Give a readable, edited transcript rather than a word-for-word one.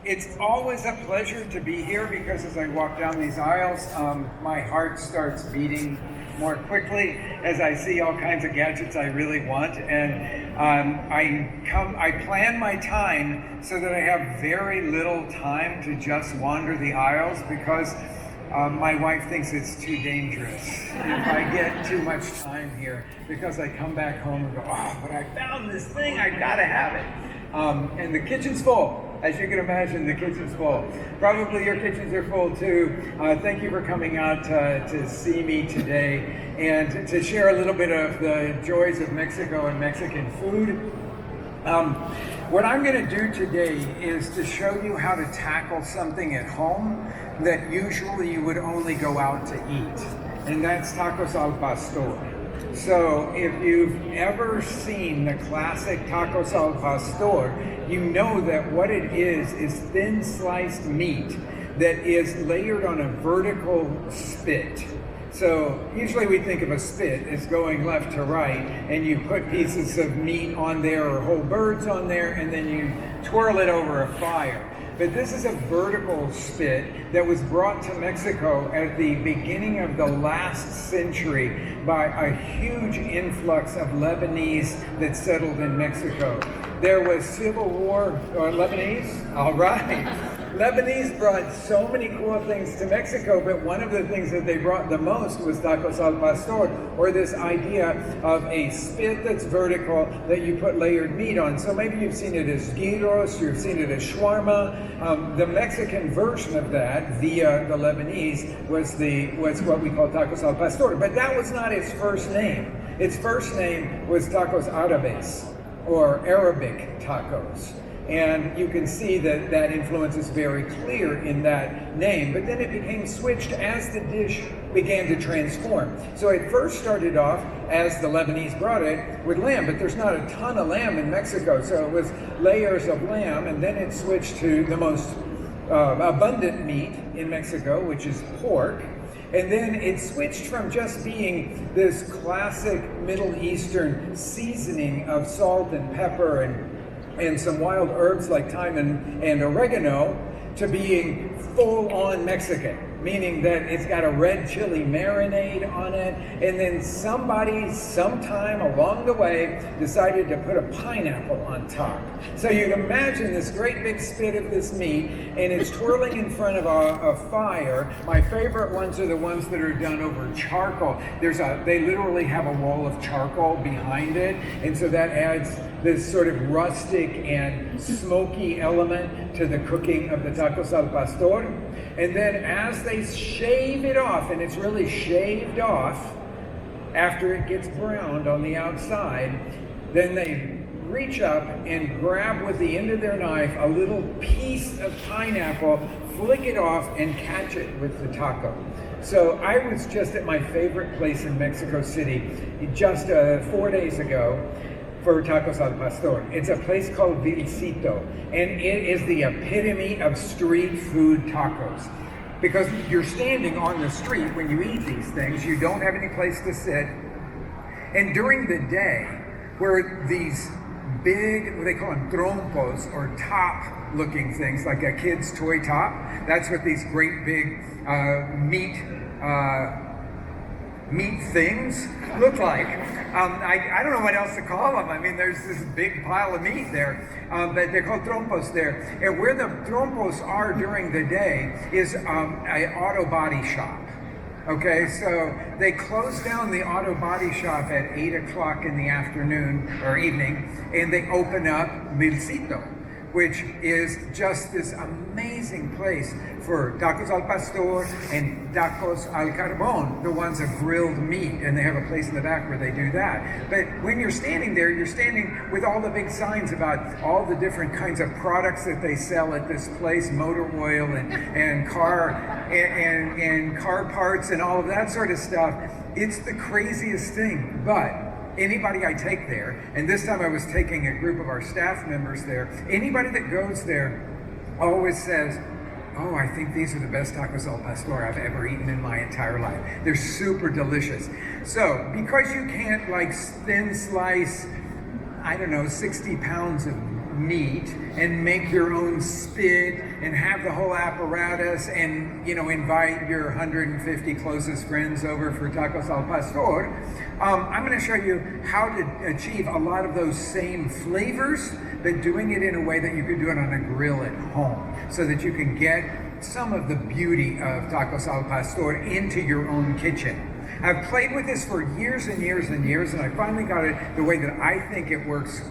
It's always a pleasure to be here because as I walk down these aisles, my heart starts beating more quickly as I see all kinds of gadgets I really want. And I plan my time so that I have very little time to just wander the aisles because my wife thinks it's too dangerous if I get too much time here because I come back home and go, oh, but I found this thing, I gotta have it. And the kitchen's full. As you can imagine, the kitchen's full. Probably your kitchens are full too. Thank you for coming out to see me today and to share a little bit of the joys of Mexico and Mexican food. What I'm going to do today is to show you how to tackle something at home that usually you would only go out to eat, and that's tacos al pastor. So if you've ever seen the classic tacos al pastor, you know that what it is thin sliced meat that is layered on a vertical spit. So usually we think of a spit as going left to right, and you put pieces of meat on there or whole birds on there, and then you twirl it over a fire. But this is a vertical spit that was brought to Mexico at the beginning of the last century by a huge influx of Lebanese that settled in Mexico. There was civil war, or Lebanese? All right. Lebanese brought so many cool things to Mexico, but one of the things that they brought the most was tacos al pastor, or this idea of a spit that's vertical that you put layered meat on. So maybe you've seen it as gyros, you've seen it as shawarma. The Mexican version of that, via the Lebanese, was what we call tacos al pastor. But that was not its first name. Its first name was tacos árabes, or Arabic tacos. And you can see that that influence is very clear in that name. But then it became switched as the dish began to transform. So it first started off, as the Lebanese brought it, with lamb, but there's not a ton of lamb in Mexico. So it was layers of lamb, and then it switched to the most abundant meat in Mexico, which is pork. And then it switched from just being this classic Middle Eastern seasoning of salt and pepper and some wild herbs like thyme and oregano to being full-on Mexican, meaning that it's got a red chili marinade on it, and then somebody sometime along the way decided to put a pineapple on top. So you'd imagine this great big spit of this meat, and it's twirling in front of a fire. My favorite ones are the ones that are done over charcoal. They literally have a wall of charcoal behind it, and so that adds this sort of rustic and smoky element to the cooking of the tacos al pastor. And then as they shave it off, and it's really shaved off after it gets browned on the outside, then they reach up and grab with the end of their knife a little piece of pineapple, flick it off, and catch it with the taco. So I was just at my favorite place in Mexico City just 4 days ago for tacos al pastor. It's a place called Vilcito, and it is the epitome of street food tacos. Because you're standing on the street when you eat these things, you don't have any place to sit. And during the day, where these big, what they call them trompos, or top-looking things, like a kid's toy top, that's what these great big meat things look like. I don't know what else to call them. I mean, there's this big pile of meat there, but they're called trompos there. And where the trompos are during the day is an auto body shop. Okay, so they close down the auto body shop at 8 o'clock in the afternoon or evening, and they open up Vilcito, which is just this amazing place for tacos al pastor and tacos al carbón, the ones of grilled meat, and they have a place in the back where they do that. But when you're standing there, you're standing with all the big signs about all the different kinds of products that they sell at this place, motor oil and car parts and all of that sort of stuff. It's the craziest thing, but anybody I take there, and this time I was taking a group of our staff members there, anybody that goes there always says, oh, I think these are the best tacos al pastor I've ever eaten in my entire life. They're super delicious. So, because you can't like thin slice, I don't know, 60 pounds of meat and make your own spit and have the whole apparatus and, you know, invite your 150 closest friends over for tacos al pastor, I'm going to show you how to achieve a lot of those same flavors, but doing it in a way that you can do it on a grill at home, so that you can get some of the beauty of tacos al pastor into your own kitchen. I've played with this for years and years and years, and I finally got it the way that I think it works